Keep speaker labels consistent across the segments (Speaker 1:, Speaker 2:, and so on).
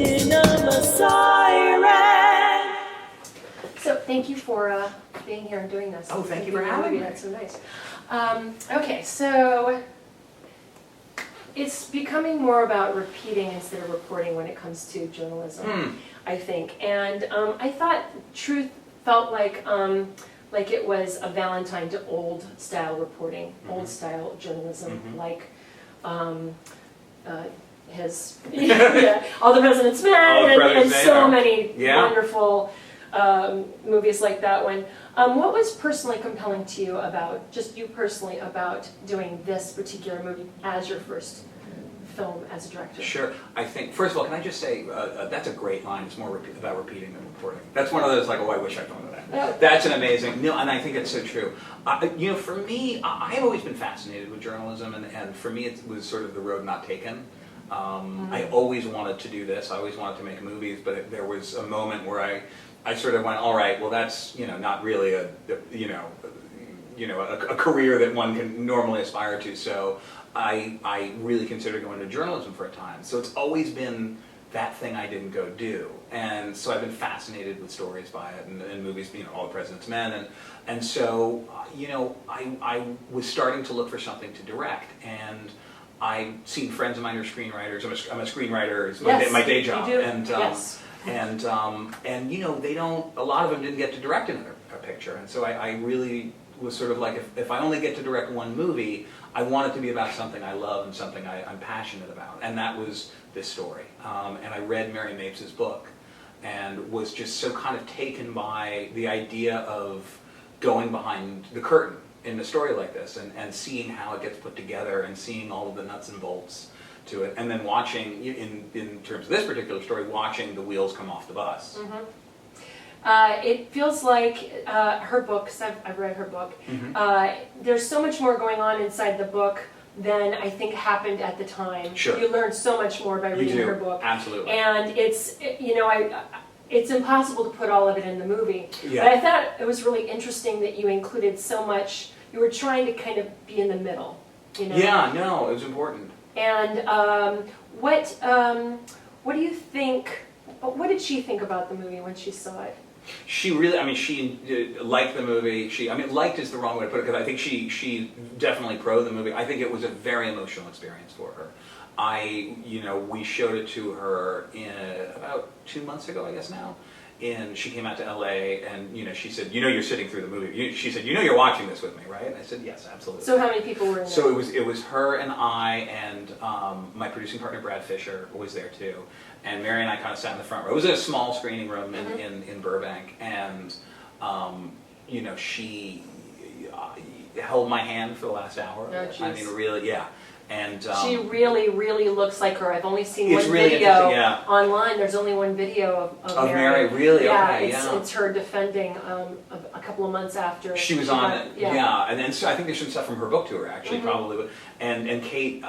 Speaker 1: cinema siren.
Speaker 2: So thank you for being here and doing this.
Speaker 3: Oh, thank you for having me.
Speaker 2: That's so nice. Okay, so it's becoming more about repeating instead of reporting when it comes to journalism, I think. And I thought Truth felt like it was a Valentine to old style reporting, old style journalism, like his All the President's Men and so many wonderful movies like that one. What was personally compelling to you about, just you personally, about doing this particular movie as your first film as a director?
Speaker 3: Sure. I think, first of all, can I just say, that's a great line. It's more about repeating than reporting. That's one of those, like, oh, I wish I'd thought of that.
Speaker 2: Yeah.
Speaker 3: That's an amazing, no, and I think it's so true. For me, I've always been fascinated with journalism, and for me it was sort of the road not taken. I always wanted to do this. I always wanted to make movies, but there was a moment where I sort of went, all right, well, that's not really a career that one can normally aspire to. So I really considered going to journalism for a time. So it's always been that thing I didn't go do, and so I've been fascinated with stories by it and movies, All the President's Men, and so I was starting to look for something to direct, and I've seen friends of mine who are screenwriters. I'm a screenwriter. It's my day job,
Speaker 2: you do.
Speaker 3: and they don't. A lot of them didn't get to direct another picture, and so I really was sort of like, if I only get to direct one movie, I want it to be about something I love and something I'm passionate about, and that was this story. And I read Mary Mapes' book, and was just so kind of taken by the idea of going behind the curtain in a story like this, and seeing how it gets put together, and seeing all of the nuts and bolts to it, and then watching, in terms of this particular story, watching the wheels come off the bus.
Speaker 2: It feels like her book, because I've read her book, there's so much more going on inside the book than I think happened at the time.
Speaker 3: Sure.
Speaker 2: You learn so much more by reading her book.
Speaker 3: Absolutely.
Speaker 2: And it's impossible to put all of it in the movie.
Speaker 3: Yeah.
Speaker 2: But I thought it was really interesting that you included so much. You were trying to kind of be in the middle,
Speaker 3: Yeah, no, it was important.
Speaker 2: And what do you think? What did she think about the movie when she saw it?
Speaker 3: She really, she liked the movie. Liked is the wrong way to put it, because I think she definitely pro the movie. I think it was a very emotional experience for her. We showed it to her about 2 months ago, I guess now. And she came out to LA, and she said, you're sitting through the movie. She said, you're watching this with me, right? And I said, yes, absolutely.
Speaker 2: So how many people were in there?
Speaker 3: So it was her and I, and my producing partner Brad Fisher was there too. And Mary and I kind of sat in the front row. It was a small screening room in Burbank, and she held my hand for the last hour.
Speaker 2: Oh,
Speaker 3: really, yeah. And
Speaker 2: she really, really looks like her. I've only seen one
Speaker 3: really
Speaker 2: video
Speaker 3: online.
Speaker 2: There's only one video of
Speaker 3: Mary. Really?
Speaker 2: Yeah,
Speaker 3: Okay,
Speaker 2: it's her defending a couple of months after
Speaker 3: she was on it. Yeah, and then so I think there's some stuff from her book to her actually, probably. And Cate,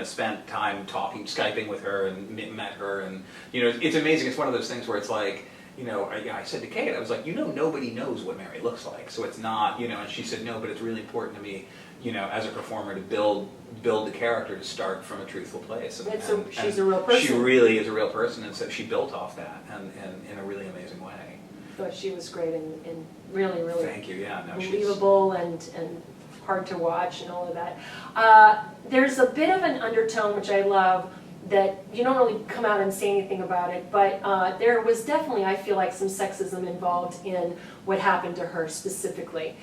Speaker 3: spent time talking, Skyping with her, and met her, and it's amazing. It's one of those things where it's like, I said to Cate, I was like, nobody knows what Mary looks like, so it's not, and she said, no, but it's really important to me, as a performer, to build the character to start from a truthful place. And
Speaker 2: she's a real person.
Speaker 3: She really is a real person, and so she built off that, and in a really amazing way.
Speaker 2: But she was great and really, really
Speaker 3: Thank you. Yeah, no,
Speaker 2: believable and hard to watch and all of that. There's a bit of an undertone, which I love, that you don't really come out and say anything about it, but there was definitely, I feel like, some sexism involved in what happened to her specifically.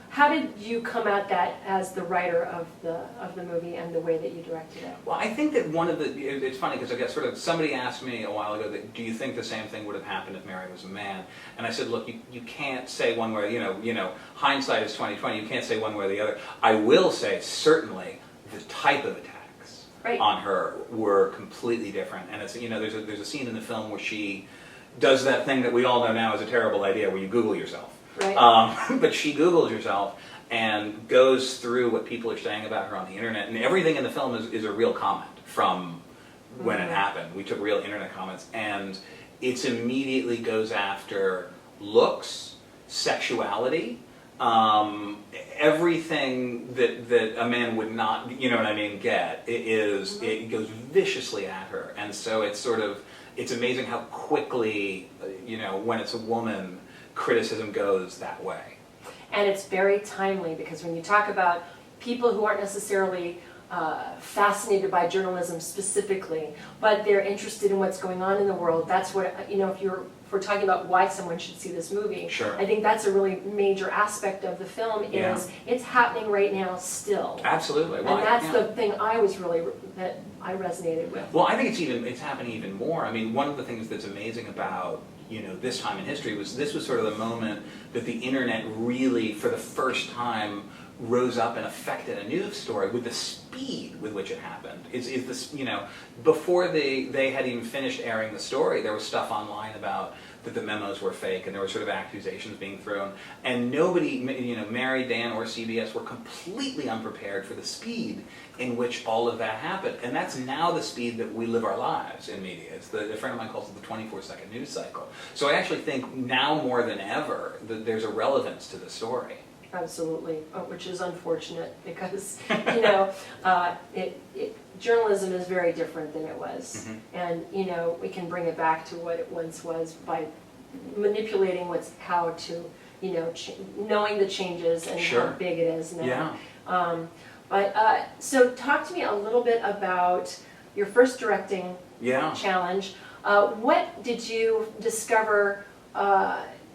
Speaker 2: How did you come at that as the writer of the movie and the way that you directed it?
Speaker 3: Well, I think that it's funny because I guess somebody asked me a while ago, do you think the same thing would have happened if Mary was a man? And I said, look, you can't say one way, hindsight is 20/20. You can't say one way or the other. I will say certainly the type of attacks on her were completely different. And it's there's a scene in the film where she does that thing that we all know now is a terrible idea, where you Google yourself.
Speaker 2: Right.
Speaker 3: But she Googles herself and goes through what people are saying about her on the internet, and everything in the film is a real comment from when it happened. We took real internet comments, and it immediately goes after looks, sexuality, everything that a man would not, you know what I mean, get, it goes viciously at her. And so it's sort of, it's amazing how quickly, you know, when it's a woman, criticism goes that way.
Speaker 2: And it's very timely, because when you talk about people who aren't necessarily fascinated by journalism specifically, but they're interested in what's going on in the world, that's what, you know, if we're talking about why someone should see this movie,
Speaker 3: Sure.
Speaker 2: I think that's a really major aspect of the film, is it's happening right now still.
Speaker 3: Absolutely. Well,
Speaker 2: And that's the thing I was really, that I resonated with.
Speaker 3: Well, I think it's happening even more. I mean, one of the things that's amazing about, you know, this time in history was this was sort of the moment that the internet really, for the first time, rose up and affected a news story with the speed with which it happened. Is this, you know, before they had even finished airing the story, there was stuff online about that the memos were fake, and there were sort of accusations being thrown, and nobody, you know, Mary, Dan, or CBS were completely unprepared for the speed in which all of that happened. And that's now the speed that we live our lives in media. It's a friend of mine calls it the 24-second news cycle. So I actually think now more than ever that there's a relevance to the story.
Speaker 2: Absolutely, which is unfortunate, because, you know, journalism is very different than it was.
Speaker 3: Mm-hmm.
Speaker 2: And, you know, we can bring it back to what it once was by manipulating how to, you know, knowing the changes and
Speaker 3: Sure.
Speaker 2: how big it is now.
Speaker 3: Yeah.
Speaker 2: So talk to me a little bit about your first directing challenge. What did you discover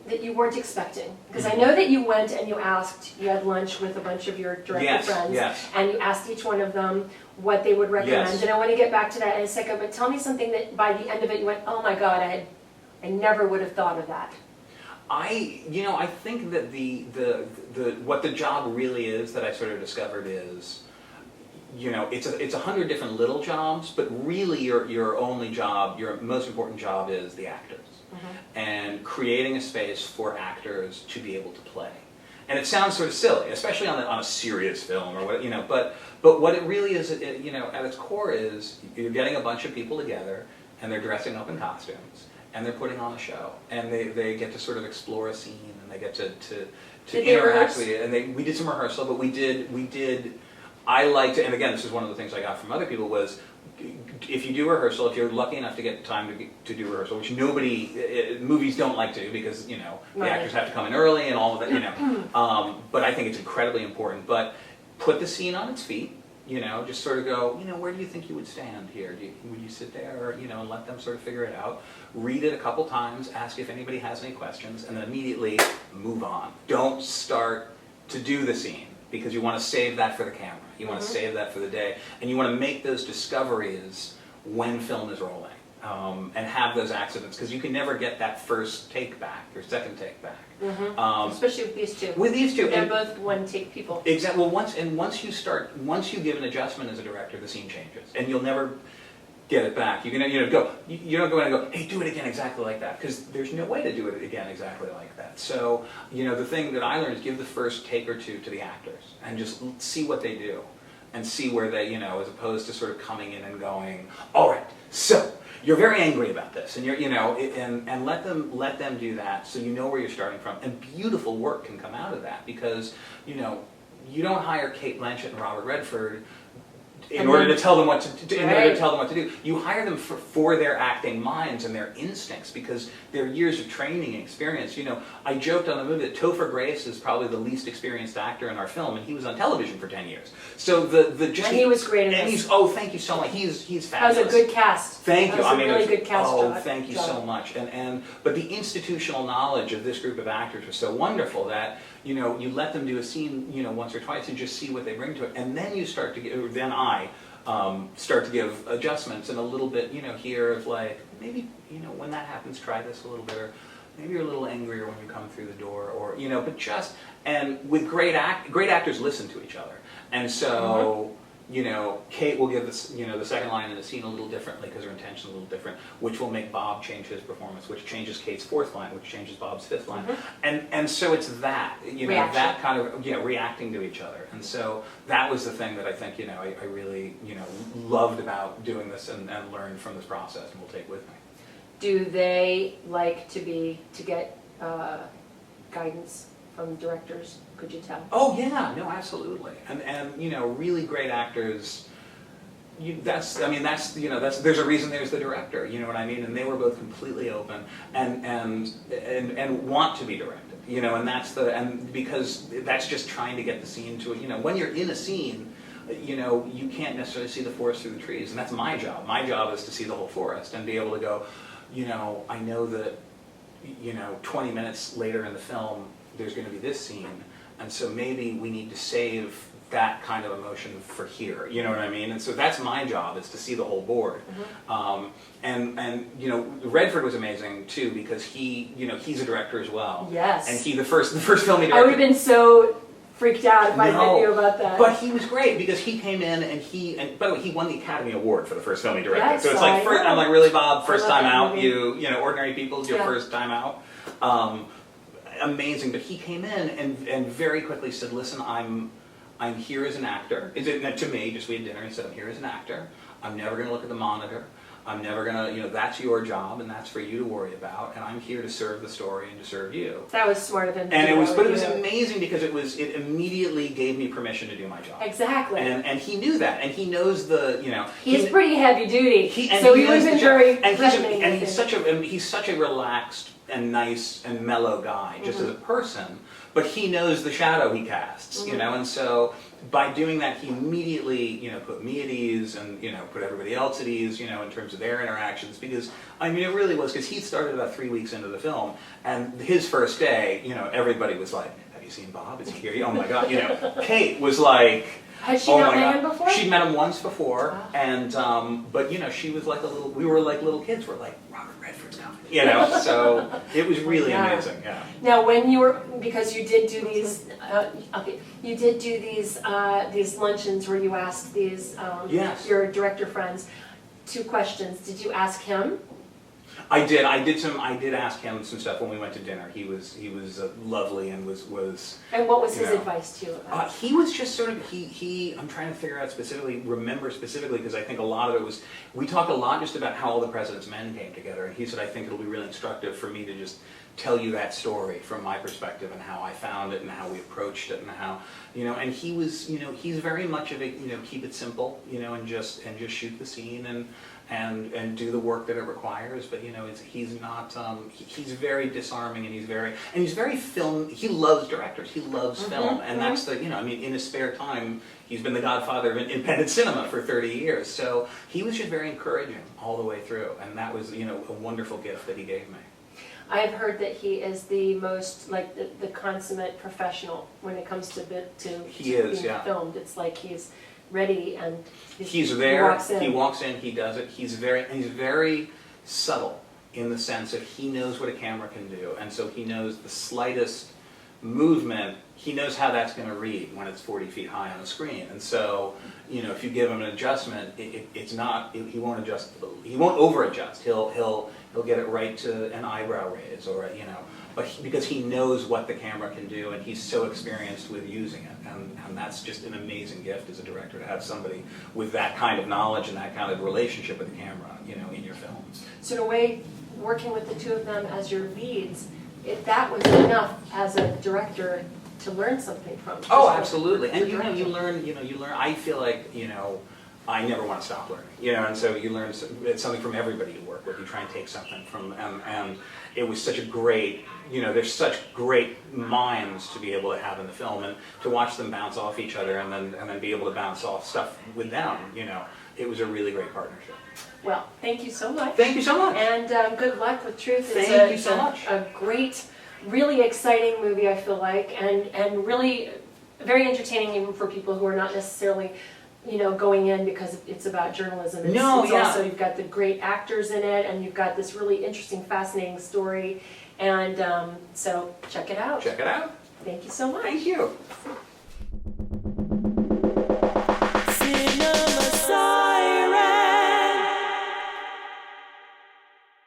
Speaker 2: that you weren't expecting? Because I know that you went and you had lunch with a bunch of your director friends, and you asked each one of them what they would recommend.
Speaker 3: Yes.
Speaker 2: And I want to get back to that in a second, but tell me something that by the end of it you went, oh my God, I never would have thought of that.
Speaker 3: I think that the what the job really is that I sort of discovered is, you know, it's 100 different little jobs, but really your only job, your most important job is the actors. Mm-hmm. And creating a space for actors to be able to play. And it sounds sort of silly, especially on a serious film or what, you know, but what it really is, you know, at its core is you're getting a bunch of people together and they're dressing up in costumes and they're putting on a show, and they get to sort of explore a scene, and they get to interact with it. And we did some rehearsal, but we did I liked it, and again, this is one of the things I got from other people, was if you do rehearsal, if you're lucky enough to get time to do rehearsal, which movies don't like to, because, you know, the actors have to come in early and all of that, you know. But I think it's incredibly important. But put the scene on its feet, you know, just sort of go, you know, where do you think you would stand here? Would you sit there, or, you know, and let them sort of figure it out? Read it a couple times, ask if anybody has any questions, and then immediately move on. Don't start to do the scene, because you want to save that for the camera. You want to save that for the day. And you want to make those discoveries when film is rolling, and have those accidents, because you can never get that first take back or second take back.
Speaker 2: Especially with these two.
Speaker 3: With these two.
Speaker 2: They're both one-take people.
Speaker 3: Exactly. Well, once you give an adjustment as a director, the scene changes. And you'll never get it back. You don't go in and go, hey, do it again exactly like that, because there's no way to do it again exactly like that. So, you know, the thing that I learned is give the first take or two to the actors and just see what they do and see where they, you know, as opposed to sort of coming in and going, all right, so you're very angry about this, and you're, you know, and let them do that, so you know where you're starting from, and beautiful work can come out of that, because, you know, you don't hire Cate Blanchett and Robert Redford in order to tell them what to do. You hire them for their acting minds and their instincts, because their years of training and experience. You know, I joked on the movie that Topher Grace is probably the least experienced actor in our film, and he was on television for 10 years. So and
Speaker 2: he was great in this.
Speaker 3: Thank you so much. He's fabulous.
Speaker 2: That was a good cast.
Speaker 3: Thank you.
Speaker 2: That was a really good cast job.
Speaker 3: Thank you so much. But the institutional knowledge of this group of actors was so wonderful that, you know, you let them do a scene, you know, once or twice and just see what they bring to it, and then you start to get. Then I start to give adjustments and a little bit, you know, here of like, maybe, you know, when that happens, try this a little bit, or maybe you're a little angrier when you come through the door, or, you know, but just, and with great actors listen to each other, and so. You know, Cate will give this, you know, the second line in the scene a little differently because her intention is a little different, which will make Bob change his performance, which changes Kate's fourth line, which changes Bob's fifth line, and so it's that, you know, that kind of, reacting to each other, and so that was the thing that I think, you know, I really, you know, loved about doing this and learned from this process, and will take with me. Do
Speaker 2: they like to get guidance from directors, could you tell?
Speaker 3: Oh yeah, no, absolutely, and you know, really great actors. That's there's a reason there's the director. You know what I mean? And they were both completely open and want to be directed. You know, and because that's just trying to get the scene to it. You know, when you're in a scene, you know, you can't necessarily see the forest through the trees, and that's my job. My job is to see the whole forest and be able to go, you know, I know that, you know, 20 minutes later in the film, there's going to be this scene, and so maybe we need to save that kind of emotion for here, you know what I mean? And so that's my job, is to see the whole board. And you know, Redford was amazing too, because he, you know, he's a director as well.
Speaker 2: Yes.
Speaker 3: And he, the first film he directed.
Speaker 2: I would have been so freaked out if I didn't knew about that.
Speaker 3: But he was great, because he came in and by the way, he won the Academy Award for the first film he directed.
Speaker 2: Yes,
Speaker 3: so it's like, I'm like, really, Bob, first time out,
Speaker 2: movie.
Speaker 3: you know, Ordinary People's your first time out. Amazing, but he came in and very quickly said, listen, I'm here as an actor. To me, just we had dinner, and said, I'm here as an actor. I'm never going to look at the monitor. I'm never going to, you know, that's your job, and that's for you to worry about, and I'm here to serve the story and to serve you.
Speaker 2: That was smart of him.
Speaker 3: And it was amazing, because it immediately gave me permission to do my job.
Speaker 2: Exactly.
Speaker 3: And he knew that, and he knows the, you know.
Speaker 2: He's pretty heavy duty,
Speaker 3: so
Speaker 2: he wasn't very threatening.
Speaker 3: And he's such a relaxed and nice and mellow guy, just as a person. But he knows the shadow he casts, you know, and so by doing that, he immediately, you know, put me at ease, and, you know, put everybody else at ease, you know, in terms of their interactions, because, I mean, it really was, because he started about 3 weeks into the film, and his first day, you know, everybody was like, have you seen Bob? Is he here? Oh my God, you know, Cate was like,
Speaker 2: had she not met him before?
Speaker 3: She'd met him once before,
Speaker 2: Wow.
Speaker 3: and, but, you know, she was like we were like little kids, we're like, Robert Redford's coming, you know, so it was really amazing, yeah.
Speaker 2: Now, when you were, because you did do these, you did do these luncheons where you asked these,
Speaker 3: Yes.
Speaker 2: your director friends, 2 questions. Did you ask him?
Speaker 3: I did ask him some stuff when we went to dinner. He was lovely, and was.
Speaker 2: And what was
Speaker 3: you
Speaker 2: his
Speaker 3: know,
Speaker 2: advice to you about it?
Speaker 3: He was just sort of, I'm trying to remember specifically, because I think a lot of it was, we talked a lot just about how all the President's Men came together, and he said, I think it'll be really instructive for me to just tell you that story from my perspective, and how I found it, and how we approached it, and how, you know, and he was, you know, he's very much of a, you know, keep it simple, you know, and just shoot the scene, and do the work that it requires, but you know, he's not. He's very disarming, and he's very film. He loves directors. He loves film, and that's the, you know, I mean, in his spare time, he's been the godfather of independent cinema for 30 years. So he was just very encouraging all the way through, and that was, you know, a wonderful gift that he gave me.
Speaker 2: I've heard that he is the most, like, the consummate professional when it comes to being filmed. It's like he's ready, and
Speaker 3: he's there.
Speaker 2: He walks in.
Speaker 3: He does it. He's very subtle in the sense that he knows what a camera can do, and so he knows the slightest movement. He knows how that's going to read when it's 40 feet high on the screen, and so, you know, if you give him an adjustment, it's not. He won't adjust. He won't over adjust. He'll get it right to an eyebrow raise, or, you know. But because he knows what the camera can do, and he's so experienced with using it, and that's just an amazing gift as a director, to have somebody with that kind of knowledge and that kind of relationship with the camera, you know, in your films.
Speaker 2: So in a way, working with the 2 of them as your leads, that was enough as a director to learn something from.
Speaker 3: Oh, absolutely, and you learn. I feel like, you know, I never want to stop learning, you know, and so you learn something from everybody you work with. You try and take something from, and it was such a great, you know, there's such great minds to be able to have in the film, and to watch them bounce off each other, and then be able to bounce off stuff with them, you know, it was a really great partnership.
Speaker 2: Well, thank you so much.
Speaker 3: Thank you so much.
Speaker 2: And good luck with Truth.
Speaker 3: Thank you so much.
Speaker 2: A great, really exciting movie, I feel like, and really very entertaining even for people who are not necessarily, you know, going in because it's about journalism. It's also, you've got the great actors in it, and you've got this really interesting, fascinating story, and so check it out.
Speaker 3: Check it out.
Speaker 2: Thank you so much.
Speaker 3: Thank you.